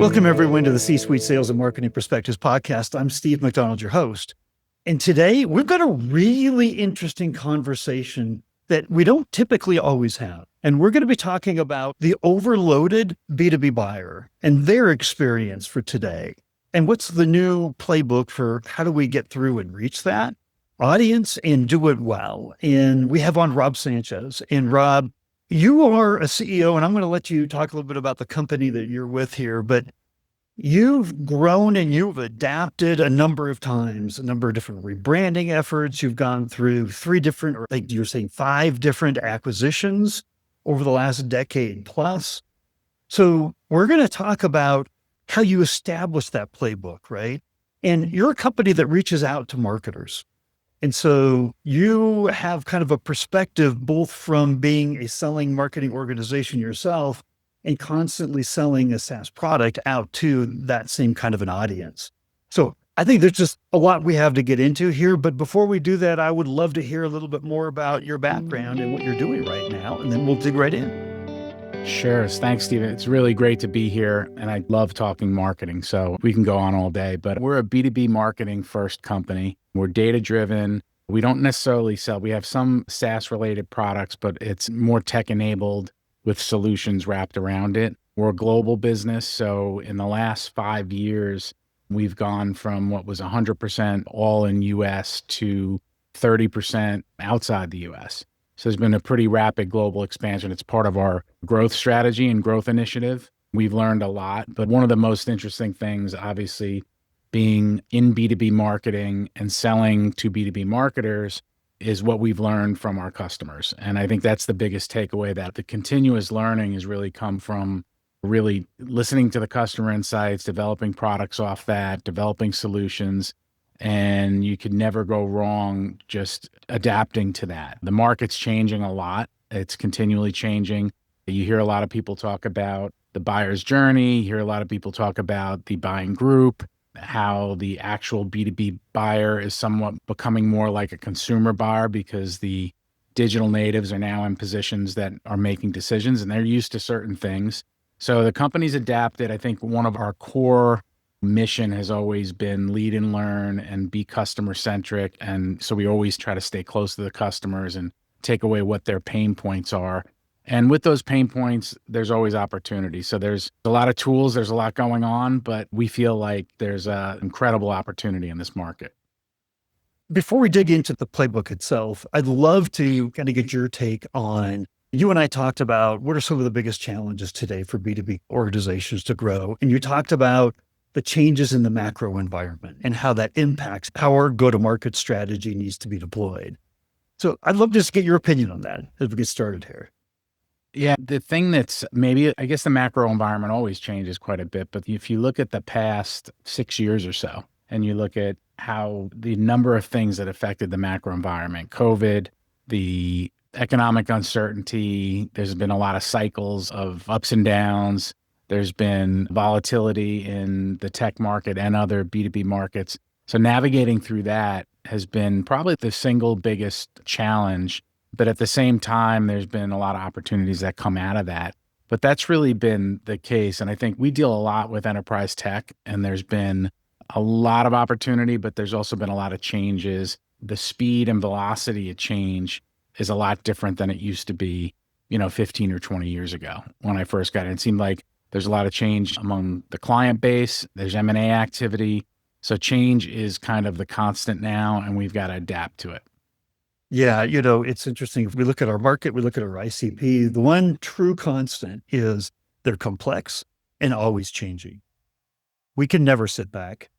Welcome, everyone, to the C-Suite Sales and Marketing Perspectives podcast. I'm Steve McDonald, your host. And today we've got a really interesting conversation that we don't typically always have. And we're going to be talking about the overloaded B2B buyer and their experience for today. And what's the new playbook for how do we get through and reach that audience and do it well? And we have on Rob Sanchez. And Rob, you are a CEO, and I'm going to let you talk a little bit about the company that you're with here, but you've grown and you've adapted a number of times, a number of different rebranding efforts. You've gone through 3 different, or like you're saying, 5 different acquisitions over the last decade plus. So we're going to talk about how you establish that playbook, right? And you're a company that reaches out to marketers. And so you have kind of a perspective both from being a selling marketing organization yourself and constantly selling a SaaS product out to that same kind of an audience. So I think there's just a lot we have to get into here. But before we do that, I would love to hear a little bit more about your background and what you're doing right now, and then we'll dig right in. Sure. Thanks, Steven. It's really great to be here, and I love talking marketing, so we can go on all day. But we're a B2B marketing first company. We're data-driven. We don't necessarily sell. We have some SaaS-related products, but it's more tech-enabled with solutions wrapped around it. We're a global business, so in the last 5 years, we've gone from what was 100% all in U.S. to 30% outside the U.S., so there's been a pretty rapid global expansion. It's part of our growth strategy and growth initiative. We've learned a lot, but one of the most interesting things, obviously, being in B2B marketing and selling to B2B marketers is what we've learned from our customers. And I think that's the biggest takeaway, that the continuous learning has really come from really listening to the customer insights, developing products off that, developing solutions. And you could never go wrong just adapting to that. The market's changing a lot. It's continually changing. You hear a lot of people talk about the buyer's journey. You hear a lot of people talk about the buying group, how the actual B2B buyer is somewhat becoming more like a consumer buyer because the digital natives are now in positions that are making decisions and they're used to certain things. So the company's adapted. I think one of our core mission has always been lead and learn and be customer centric. And so we always try to stay close to the customers and take away what their pain points are. And with those pain points, there's always opportunity. So there's a lot of tools, there's a lot going on, but we feel like there's an incredible opportunity in this market. Before we dig into the playbook itself, I'd love to kind of get your take on, you and I talked about what are some of the biggest challenges today for B2B organizations to grow. And you talked about the changes in the macro environment and how that impacts how our go-to-market strategy needs to be deployed. So I'd love to just get your opinion on that as we get started here. Yeah, the thing that's maybe, I guess the macro environment always changes quite a bit, but if you look at the past 6 years or so, and you look at how the number of things that affected the macro environment, COVID, the economic uncertainty, there's been a lot of cycles of ups and downs. There's been volatility in the tech market and other B2B markets. So navigating through that has been probably the single biggest challenge. But at the same time, there's been a lot of opportunities that come out of that. But that's really been the case. And I think we deal a lot with enterprise tech, and there's been a lot of opportunity, but there's also been a lot of changes. The speed and velocity of change is a lot different than it used to be, 15 or 20 years ago when I first got in. It seemed like there's a lot of change among the client base. There's M&A activity. So change is kind of the constant now, and we've got to adapt to it. Yeah, it's interesting. If we look at our market, we look at our ICP, the one true constant is they're complex and always changing. We can never sit back.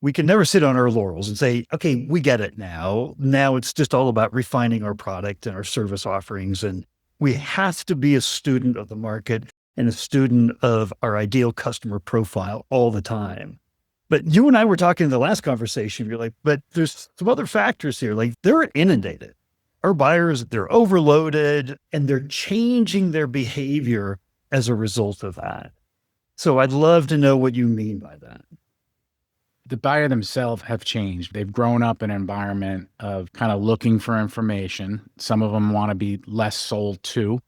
We can never sit on our laurels and say, okay, we get it now. Now it's just all about refining our product and our service offerings. And we have to be a student of the market and a student of our ideal customer profile all the time. But you and I were talking in the last conversation, you're like, but there's some other factors here. Like they're inundated. Our buyers, they're overloaded and they're changing their behavior as a result of that. So I'd love to know what you mean by that. The buyer themselves have changed. They've grown up in an environment of kind of looking for information. Some of them want to be less sold to.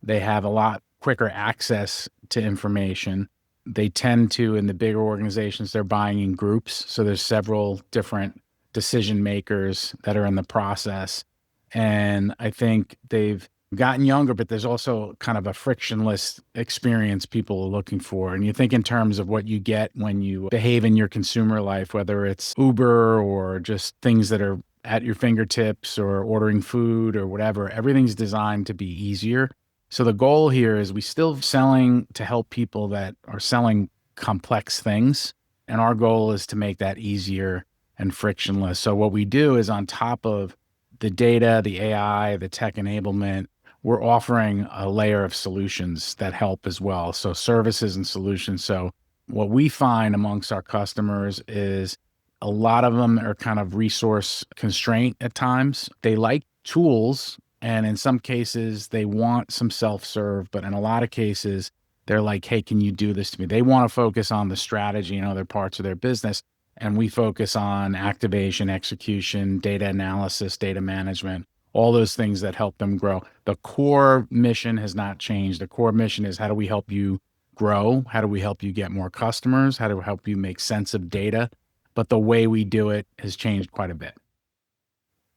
They have a lot quicker access to information. they tend to, in the bigger organizations, they're buying in groups. So there's several different decision makers that are in the process. And I think they've gotten younger, but there's also kind of a frictionless experience people are looking for. And you think in terms of what you get when you behave in your consumer life, whether it's Uber or just things that are at your fingertips or ordering food or whatever, everything's designed to be easier. So the goal here is we still selling to help people that are selling complex things. And our goal is to make that easier and frictionless. So what we do is on top of the data, the AI, the tech enablement, we're offering a layer of solutions that help as well. So services and solutions. So what we find amongst our customers is a lot of them are kind of resource constraint at times. They like tools, and in some cases they want some self-serve, but in a lot of cases they're like, hey, can you do this to me? They want to focus on the strategy and other parts of their business. And we focus on activation, execution, data analysis, data management, all those things that help them grow. The core mission has not changed. The core mission is, how do we help you grow? How do we help you get more customers? How do we help you make sense of data? But the way we do it has changed quite a bit.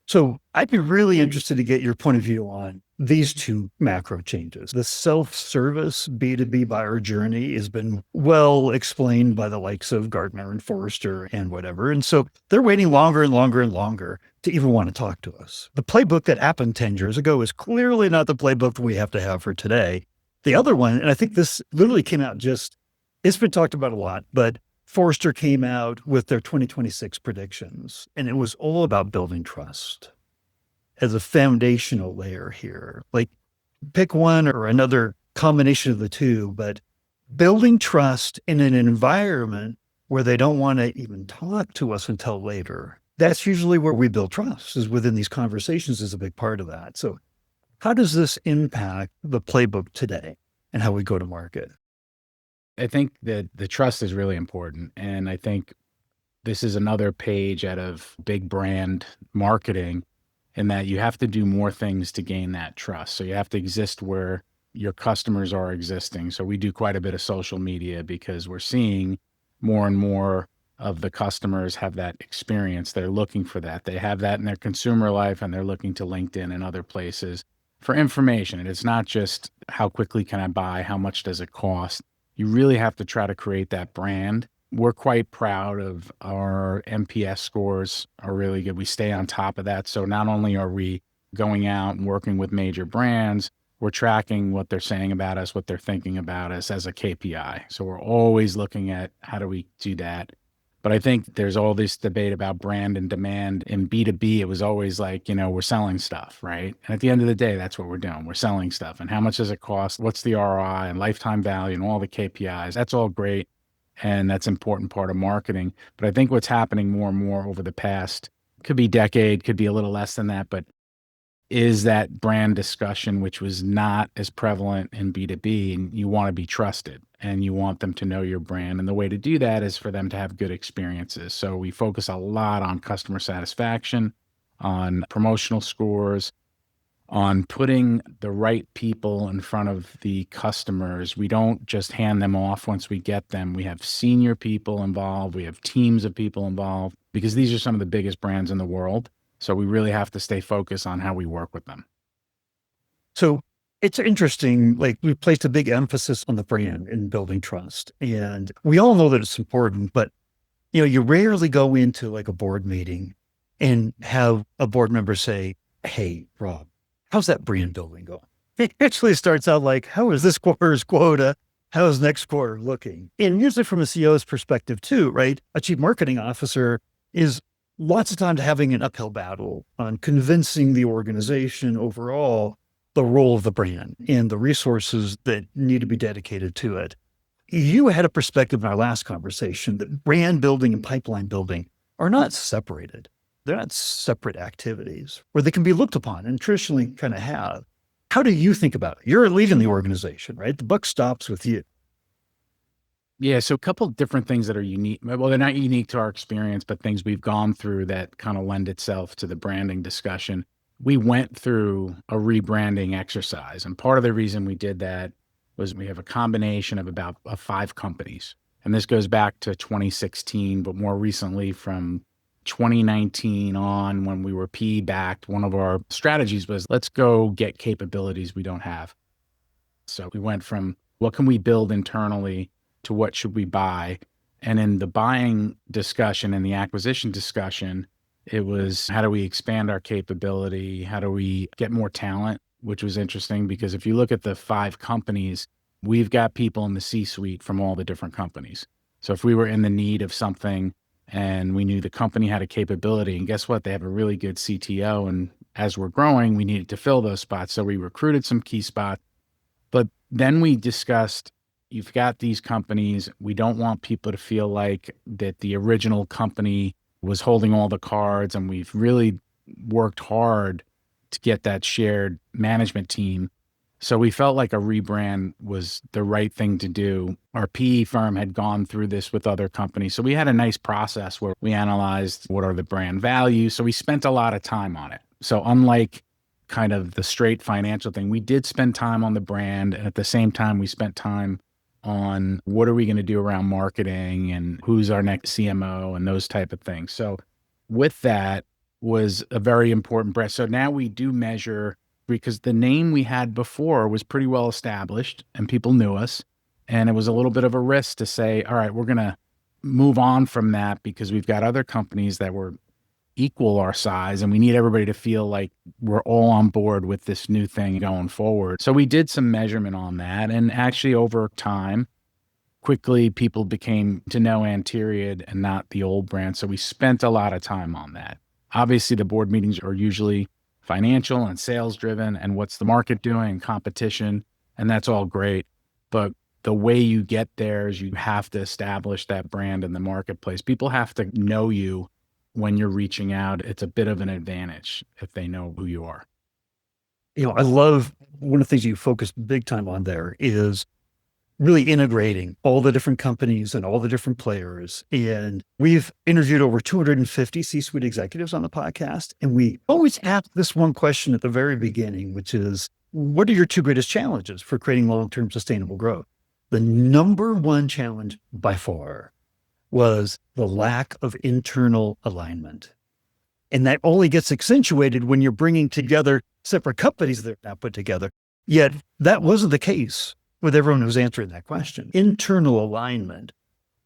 So I'd be really interested to get your point of view on these two macro changes. The self-service B2B buyer journey has been well explained by the likes of Gartner and Forrester and whatever. And so they're waiting longer and longer and longer to even want to talk to us. The playbook that happened 10 years ago is clearly not the playbook we have to have for today. The other one, and I think this literally came out it's been talked about a lot, but Forrester came out with their 2026 predictions, and it was all about building trust as a foundational layer here. Like, pick one or another combination of the two, but building trust in an environment where they don't want to even talk to us until later. That's usually where we build trust, is within these conversations, is a big part of that. So how does this impact the playbook today and how we go to market? I think that the trust is really important. And I think this is another page out of big brand marketing, in that you have to do more things to gain that trust. So you have to exist where your customers are existing. So we do quite a bit of social media because we're seeing more and more of the customers have that experience. They're looking for that. They have that in their consumer life, and they're looking to LinkedIn and other places for information. And it's not just how quickly can I buy, how much does it cost? You really have to try to create that brand. We're quite proud of our NPS scores are really good. We stay on top of that. So not only are we going out and working with major brands, we're tracking what they're saying about us, what they're thinking about us as a KPI. So we're always looking at how do we do that. But I think there's all this debate about brand and demand. In B2B, it was always like, we're selling stuff, right? And at the end of the day, that's what we're doing. We're selling stuff. And how much does it cost? What's the ROI and lifetime value and all the KPIs? That's all great. And that's an important part of marketing. But I think what's happening more and more over the past, could be decade, could be a little less than that, but is that brand discussion, which was not as prevalent in B2B. And you want to be trusted and you want them to know your brand. And the way to do that is for them to have good experiences. So we focus a lot on customer satisfaction, on promotional scores, on putting the right people in front of the customers. We don't just hand them off once we get them. We have senior people involved. We have teams of people involved, because these are some of the biggest brands in the world. So we really have to stay focused on how we work with them. So it's interesting, like, we've placed a big emphasis on the brand in building trust. And we all know that it's important, but you rarely go into like a board meeting and have a board member say, hey, Rob, how's that brand building going? It actually starts out like, how is this quarter's quota? How is next quarter looking? And usually from a CEO's perspective too, right? A chief marketing officer is lots of times having an uphill battle on convincing the organization overall the role of the brand and the resources that need to be dedicated to it. You had a perspective in our last conversation that brand building and pipeline building are not separated. They're not separate activities where they can be looked upon and traditionally kind of have. How do you think about it? You're leading the organization, right? The buck stops with you. Yeah, so a couple of different things that are unique. Well, they're not unique to our experience, but things we've gone through that kind of lend itself to the branding discussion. We went through a rebranding exercise, and part of the reason we did that was we have a combination of about 5 companies. And this goes back to 2016, but more recently from 2019 on, when we were PE backed, one of our strategies was let's go get capabilities we don't have. So we went from what can we build internally to what should we buy? And in the buying discussion and the acquisition discussion, it was how do we expand our capability? How do we get more talent? Which was interesting because if you look at the 5 companies, we've got people in the C-suite from all the different companies. So if we were in the need of something and we knew the company had a capability, and guess what? They have a really good CTO. And as we're growing, we needed to fill those spots. So we recruited some key spots. But then we discussed, you've got these companies. We don't want people to feel like that the original company was holding all the cards, and we've really worked hard to get that shared management team. So we felt like a rebrand was the right thing to do. Our PE firm had gone through this with other companies. So we had a nice process where we analyzed what are the brand values. So we spent a lot of time on it. So unlike kind of the straight financial thing, we did spend time on the brand. And at the same time, we spent time on what are we going to do around marketing and who's our next CMO and those type of things. So with that was a very important brand. So now we do measure, because the name we had before was pretty well established and people knew us. And it was a little bit of a risk to say, all right, we're going to move on from that because we've got other companies that were equal our size, and we need everybody to feel like we're all on board with this new thing going forward. So we did some measurement on that. And actually over time, quickly people became to know Anteriad and not the old brand. So we spent a lot of time on that. Obviously, the board meetings are usually financial and sales driven and what's the market doing, competition, and that's all great. But the way you get there is you have to establish that brand in the marketplace. People have to know you when you're reaching out. It's a bit of an advantage if they know who you are. I love one of the things you focus big time on there is really integrating all the different companies and all the different players. And we've interviewed over 250 C-suite executives on the podcast. And we always ask this one question at the very beginning, which is, what are your 2 greatest challenges for creating long-term sustainable growth? The number one challenge by far was the lack of internal alignment. And that only gets accentuated when you're bringing together separate companies that are now put together. Yet that wasn't the case with everyone who's answering that question. Internal alignment.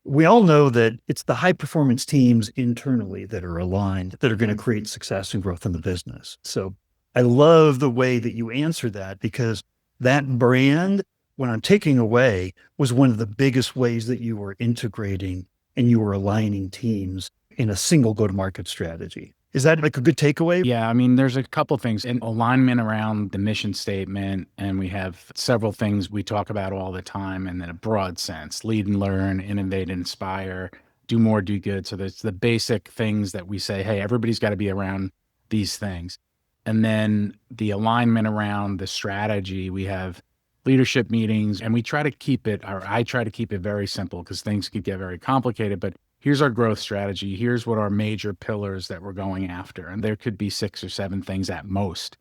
We all know that it's the high performance teams internally that are aligned that are going to create success and growth in the business. So I love the way that you answer that, because that brand, when I'm taking away, was one of the biggest ways that you were integrating and you were aligning teams in a single go-to-market strategy. Is that like a good takeaway? Yeah, I mean, there's a couple things in alignment around the mission statement, and we have several things we talk about all the time and in a broad sense: lead and learn, innovate, inspire, do more, do good. So there's the basic things that we say, hey, everybody's got to be around these things. And then the alignment around the strategy, we have leadership meetings, and we try to keep it, or I try to keep it very simple because things could get very complicated, but here's our growth strategy. Here's what our major pillars that we're going after. And there could be 6 or 7 things at most.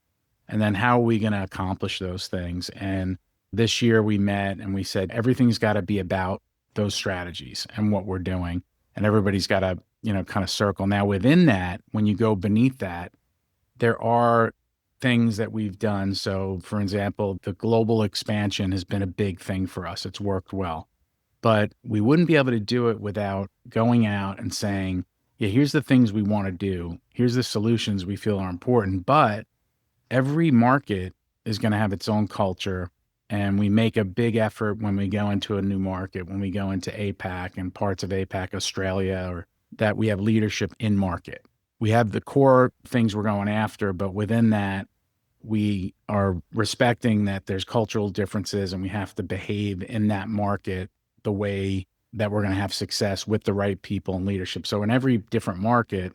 And then how are we going to accomplish those things? And this year we met and we said, everything's got to be about those strategies and what we're doing. And everybody's got to, kind of circle. Now within that, when you go beneath that, there are things that we've done. So for example, the global expansion has been a big thing for us. It's worked well. But we wouldn't be able to do it without going out and saying, yeah, here's the things we want to do. Here's the solutions we feel are important. But every market is going to have its own culture. And we make a big effort when we go into a new market, when we go into APAC and parts of APAC, Australia, or that we have leadership in market. We have the core things we're going after, but within that, we are respecting that there's cultural differences and we have to behave in that market the way that we're going to have success with the right people and leadership. So in every different market,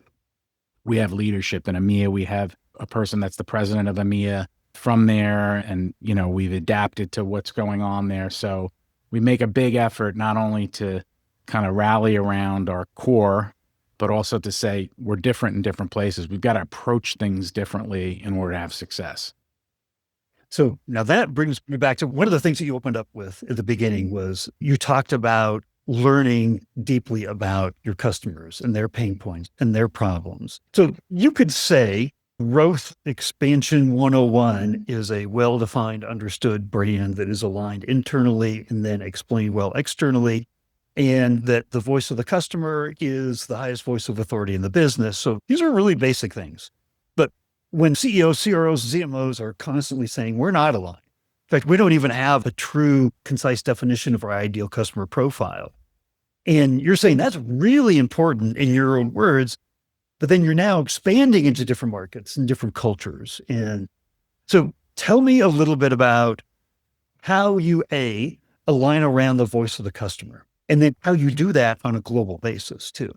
we have leadership. In EMEA, we have a person that's the president of EMEA from there. And, we've adapted to what's going on there. So we make a big effort not only to kind of rally around our core, but also to say we're different in different places. We've got to approach things differently in order to have success. So now that brings me back to one of the things that you opened up with at the beginning was you talked about learning deeply about your customers and their pain points and their problems. So you could say growth expansion 101 is a well-defined, understood brand that is aligned internally and then explained well externally, and that the voice of the customer is the highest voice of authority in the business. So these are really basic things. But when CEOs, CROs, CMOs are constantly saying we're not aligned, in fact, we don't even have a true, concise definition of our ideal customer profile. And you're saying that's really important in your own words, but then you're now expanding into different markets and different cultures. And so tell me a little bit about how you, align around the voice of the customer, and then how you do that on a global basis too.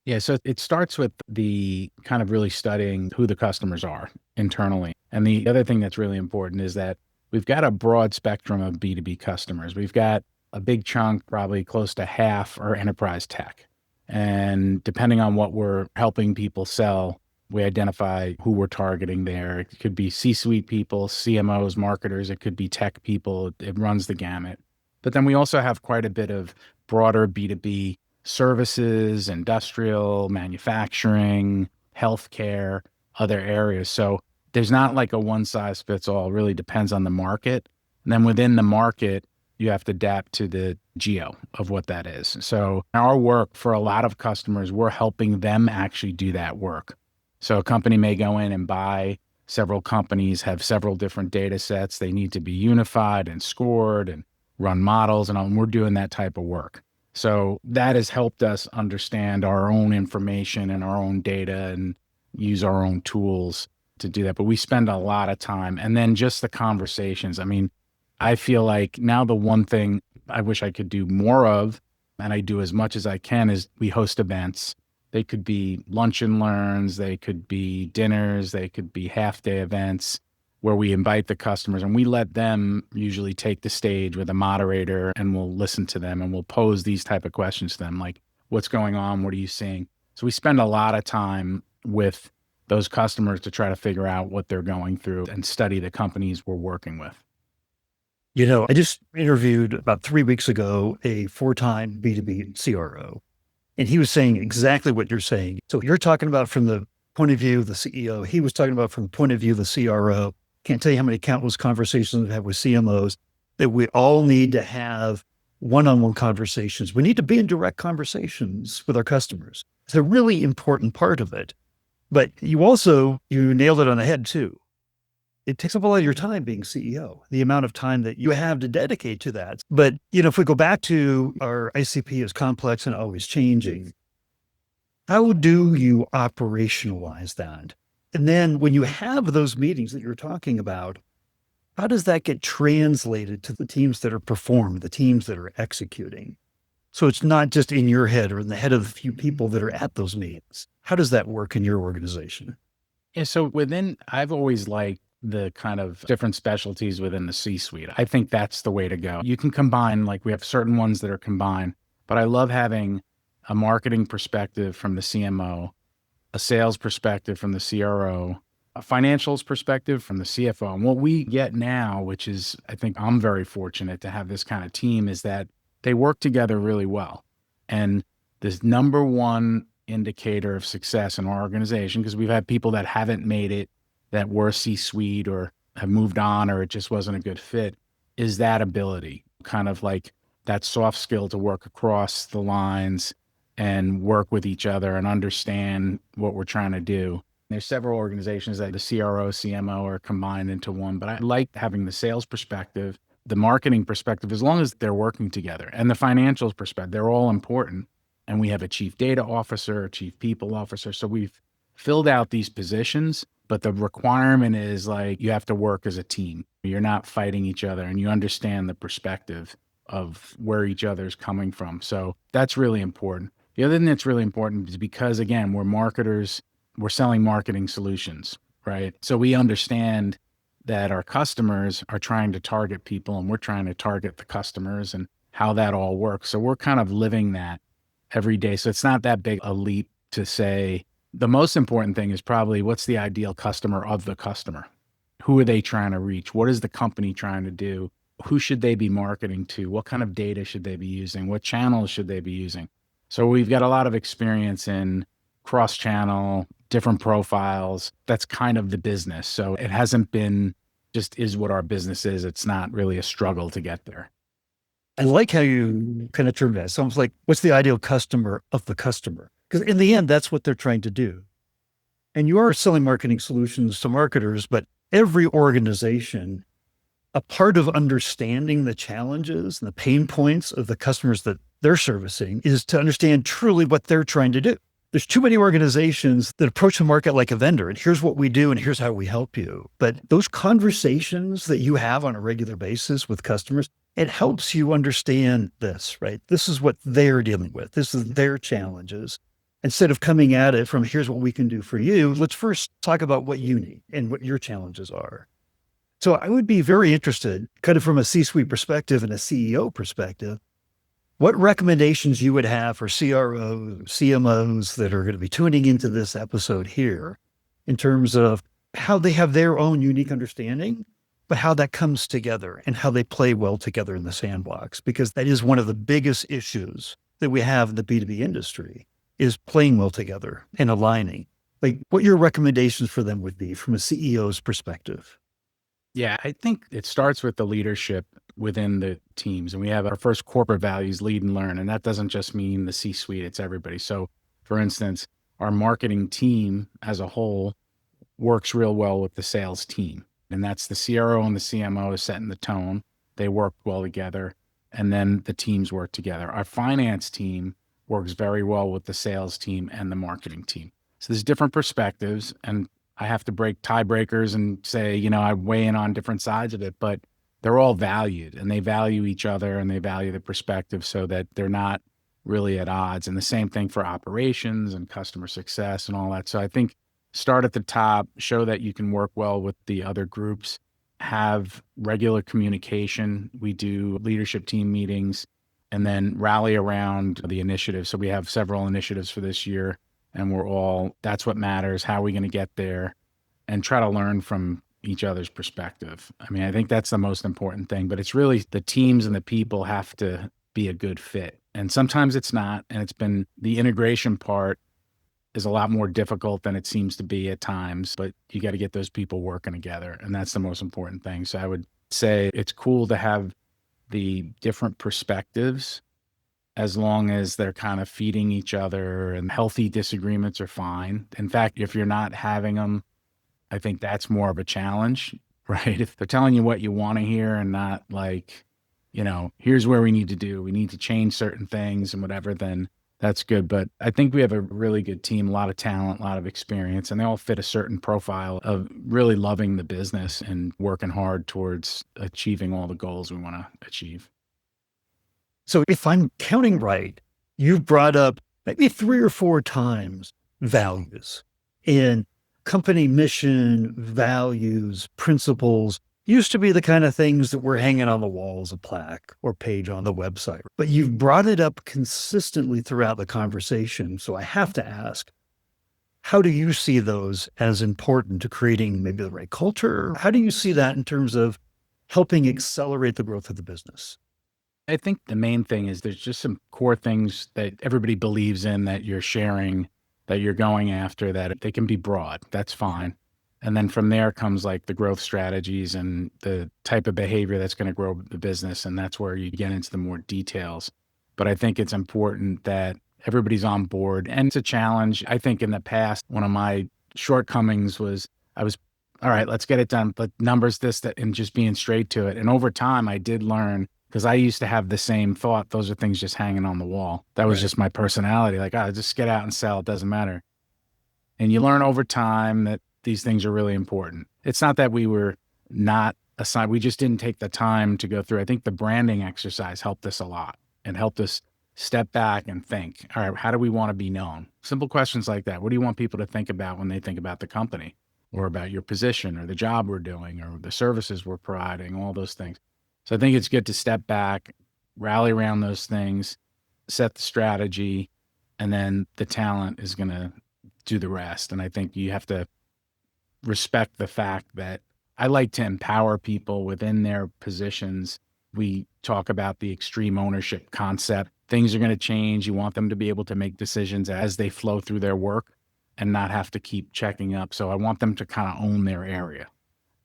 Yeah, so it starts with the kind of really studying who the customers are internally. And the other thing that's really important is that we've got a broad spectrum of B2B customers. We've got a big chunk, probably close to half, are enterprise tech. And depending on what we're helping people sell, we identify who we're targeting there. It could be C-suite people, CMOs, marketers. It could be tech people. It runs the gamut. But then we also have quite a bit of broader B2B services, industrial, manufacturing, healthcare, other areas. So there's not like a one size fits all. It really depends on the market. And then within the market, you have to adapt to the geo of what that is. So our work for a lot of customers, we're helping them actually do that work. So a company may go in and buy several companies, have several different data sets. They need to be unified and scored and run models, and we're doing that type of work. So that has helped us understand our own information and our own data and use our own tools to do that. But we spend a lot of time, and then just the conversations. I mean, I feel like now the one thing I wish I could do more of, and I do as much as I can, is we host events. They could be lunch and learns, they could be dinners, they could be half-day events where we invite the customers and we let them usually take the stage with a moderator, and we'll listen to them and we'll pose these type of questions to them, like, what's going on? What are you seeing? So we spend a lot of time with those customers to try to figure out what they're going through and study the companies we're working with. You know, I just interviewed about 3 weeks ago a 4-time B2B CRO, and he was saying exactly what you're saying. So you're talking about from the point of view of the CEO. He was talking about from the point of view of the CRO. Can't tell you how many countless conversations I've had with CMOs that we all need to have one-on-one conversations. We need to be in direct conversations with our customers. It's a really important part of it. But you nailed it on the head too. It takes up a lot of your time being CEO, the amount of time that you have to dedicate to that. But, if we go back to our ICP is complex and always changing, how do you operationalize that? And then when you have those meetings that you're talking about, how does that get translated to the teams that are performing, the teams that are executing? So it's not just in your head or in the head of the few people that are at those meetings. How does that work in your organization? Yeah, so I've always liked the kind of different specialties within the C-suite. I think that's the way to go. You can combine, like we have certain ones that are combined, but I love having a marketing perspective from the CMO, a sales perspective from the CRO, a financials perspective from the CFO. And what we get now, which is, I think I'm very fortunate to have this kind of team, is that they work together really well. And this number one indicator of success in our organization, because we've had people that haven't made it, that were C-suite or have moved on, or it just wasn't a good fit, is that ability, kind of like that soft skill to work across the lines and work with each other and understand what we're trying to do. There's several organizations that the CRO, CMO are combined into one, but I like having the sales perspective, the marketing perspective, as long as they're working together, and the financials perspective. They're all important. And we have a chief data officer, a chief people officer. So we've filled out these positions, but the requirement is like, you have to work as a team. You're not fighting each other, and you understand the perspective of where each other's coming from. So that's really important. The other thing that's really important is because, again, we're marketers, we're selling marketing solutions, right? So we understand that our customers are trying to target people, and we're trying to target the customers, and how that all works. So we're kind of living that every day. So it's not that big a leap to say the most important thing is probably what's the ideal customer of the customer? Who are they trying to reach? What is the company trying to do? Who should they be marketing to? What kind of data should they be using? What channels should they be using? So we've got a lot of experience in cross-channel, different profiles. That's kind of the business. So it hasn't been just is what our business is. It's not really a struggle to get there. I like how you kind of term that. It's almost like, what's the ideal customer of the customer? Because in the end, that's what they're trying to do. And you are selling marketing solutions to marketers, but every organization, a part of understanding the challenges and the pain points of the customers that they're servicing is to understand truly what they're trying to do. There's too many organizations that approach the market like a vendor, and here's what we do and here's how we help you. But those conversations that you have on a regular basis with customers, it helps you understand this, right? This is what they're dealing with. This is their challenges. Instead of coming at it from here's what we can do for you, let's first talk about what you need and what your challenges are. So I would be very interested, kind of from a C-suite perspective and a CEO perspective, what recommendations you would have for CROs, CMOs that are going to be tuning into this episode here in terms of how they have their own unique understanding, but how that comes together and how they play well together in the sandbox, because that is one of the biggest issues that we have in the B2B industry is playing well together and aligning. Like what your recommendations for them would be from a CEO's perspective. Yeah, I think it starts with the leadership within the teams. And we have our first corporate values, lead and learn. And that doesn't just mean the C-suite, it's everybody. So for instance, our marketing team as a whole works real well with the sales team. And that's the CRO and the CMO is setting the tone. They work well together. And then the teams work together. Our finance team works very well with the sales team and the marketing team. So there's different perspectives, and I have to break tiebreakers and say, I weigh in on different sides of it, but they're all valued and they value each other and they value the perspective so that they're not really at odds. And the same thing for operations and customer success and all that. So I think start at the top, show that you can work well with the other groups, have regular communication. We do leadership team meetings and then rally around the initiative. So we have several initiatives for this year. And that's what matters. How are we going to get there? And try to learn from each other's perspective. I mean, I think that's the most important thing, but it's really the teams and the people have to be a good fit. And sometimes it's not. And the integration part is a lot more difficult than it seems to be at times, but you got to get those people working together. And that's the most important thing. So I would say it's cool to have the different perspectives as long as they're kind of feeding each other, and healthy disagreements are fine. In fact, if you're not having them, I think that's more of a challenge, right? If they're telling you what you want to hear and not like, here's where we need to change certain things and whatever, then that's good. But I think we have a really good team, a lot of talent, a lot of experience, and they all fit a certain profile of really loving the business and working hard towards achieving all the goals we want to achieve. So if I'm counting right, you've brought up maybe 3 or 4 times values and company mission, values, principles used to be the kind of things that were hanging on the walls, a plaque or page on the website. But you've brought it up consistently throughout the conversation. So I have to ask, how do you see those as important to creating maybe the right culture? How do you see that in terms of helping accelerate the growth of the business? I think the main thing is there's just some core things that everybody believes in that you're sharing, that you're going after, that they can be broad. That's fine. And then from there comes like the growth strategies and the type of behavior that's going to grow the business. And that's where you get into the more details. But I think it's important that everybody's on board. And it's a challenge. I think in the past, one of my shortcomings was all right, let's get it done. But numbers, this, that, and just being straight to it. And over time, I did learn, because I used to have the same thought. Those are things just hanging on the wall. That was just my personality. Like, just get out and sell. It doesn't matter. And you learn over time that these things are really important. It's not that we were not assigned. We just didn't take the time to go through. I think the branding exercise helped us a lot and helped us step back and think, all right, how do we want to be known? Simple questions like that. What do you want people to think about when they think about the company or about your position or the job we're doing or the services we're providing, all those things. So I think it's good to step back, rally around those things, set the strategy, and then the talent is going to do the rest. And I think you have to respect the fact that I like to empower people within their positions. We talk about the extreme ownership concept. Things are going to change. You want them to be able to make decisions as they flow through their work and not have to keep checking up. So I want them to kind of own their area.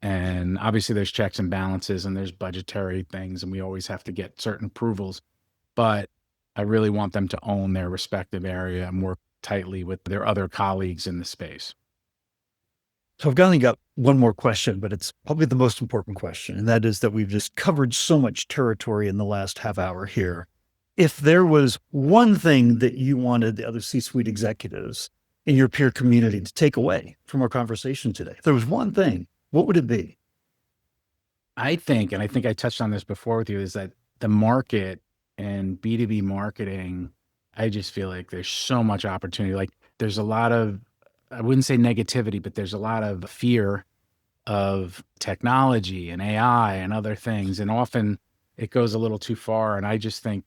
And obviously there's checks and balances and there's budgetary things, and we always have to get certain approvals. But I really want them to own their respective area and work tightly with their other colleagues in the space. So I've only got one more question, but it's probably the most important question. And that is that we've just covered so much territory in the last half hour here. If there was one thing that you wanted the other C-suite executives in your peer community to take away from our conversation today, if there was one thing, what would it be? I think, and I think I touched on this before with you, is that the market and B2B marketing, I just feel like there's so much opportunity. Like there's a lot of, I wouldn't say negativity, but there's a lot of fear of technology and AI and other things. And often it goes a little too far. And I just think,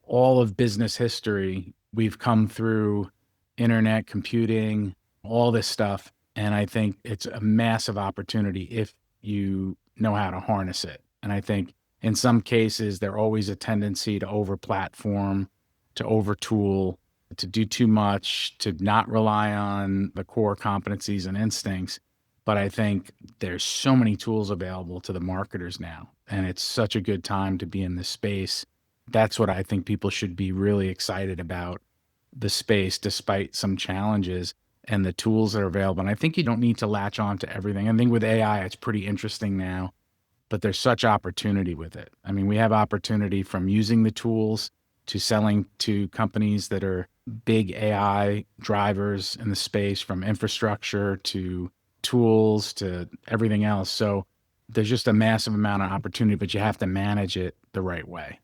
all of business history, we've come through internet, computing, all this stuff. And I think it's a massive opportunity if you know how to harness it. And I think in some cases, there's always a tendency to over platform, to over tool, to do too much, to not rely on the core competencies and instincts. But I think there's so many tools available to the marketers now, and it's such a good time to be in this space. That's what I think people should be really excited about, the space, despite some challenges and the tools that are available. And I think you don't need to latch on to everything. I think with AI, it's pretty interesting now, but there's such opportunity with it. I mean, we have opportunity from using the tools to selling to companies that are big AI drivers in the space, from infrastructure to tools to everything else. So there's just a massive amount of opportunity, but you have to manage it the right way.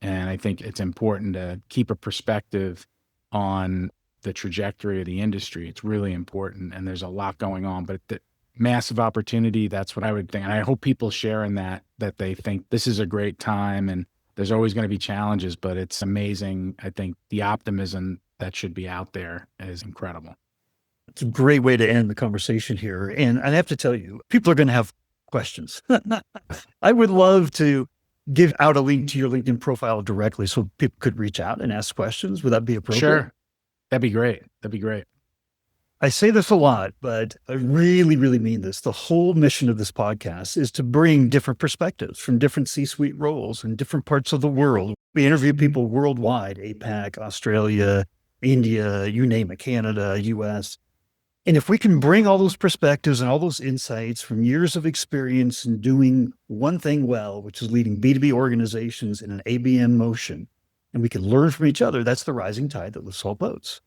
And I think it's important to keep a perspective on the trajectory of the industry. It's really important. And there's a lot going on, but the massive opportunity, that's what I would think. And I hope people share in that they think this is a great time, and there's always going to be challenges, but it's amazing. I think the optimism that should be out there is incredible. It's a great way to end the conversation here. And I have to tell you, people are going to have questions. I would love to give out a link to your LinkedIn profile directly so people could reach out and ask questions. Would that be appropriate? Sure. That'd be great. That'd be great. I say this a lot, but I really, really mean this. The whole mission of this podcast is to bring different perspectives from different C-suite roles in different parts of the world. We interview people worldwide, APAC, Australia, India, you name it, Canada, US. And if we can bring all those perspectives and all those insights from years of experience in doing one thing well, which is leading B2B organizations in an ABM motion, and we can learn from each other, that's the rising tide that lifts all boats.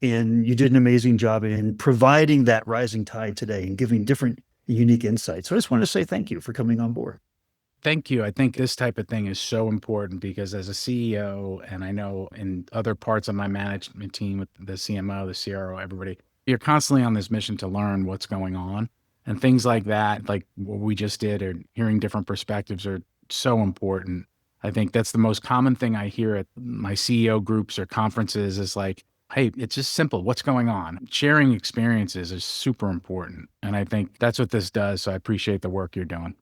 And you did an amazing job in providing that rising tide today and giving different unique insights. So I just want to say thank you for coming on board. Thank you. I think this type of thing is so important because as a CEO, and I know in other parts of my management team with the CMO, the CRO, everybody, you're constantly on this mission to learn what's going on, and things like that, like what we just did, or hearing different perspectives, are so important. I think that's the most common thing I hear at my CEO groups or conferences is like, hey, it's just simple. What's going on? Sharing experiences is super important. And I think that's what this does. So I appreciate the work you're doing.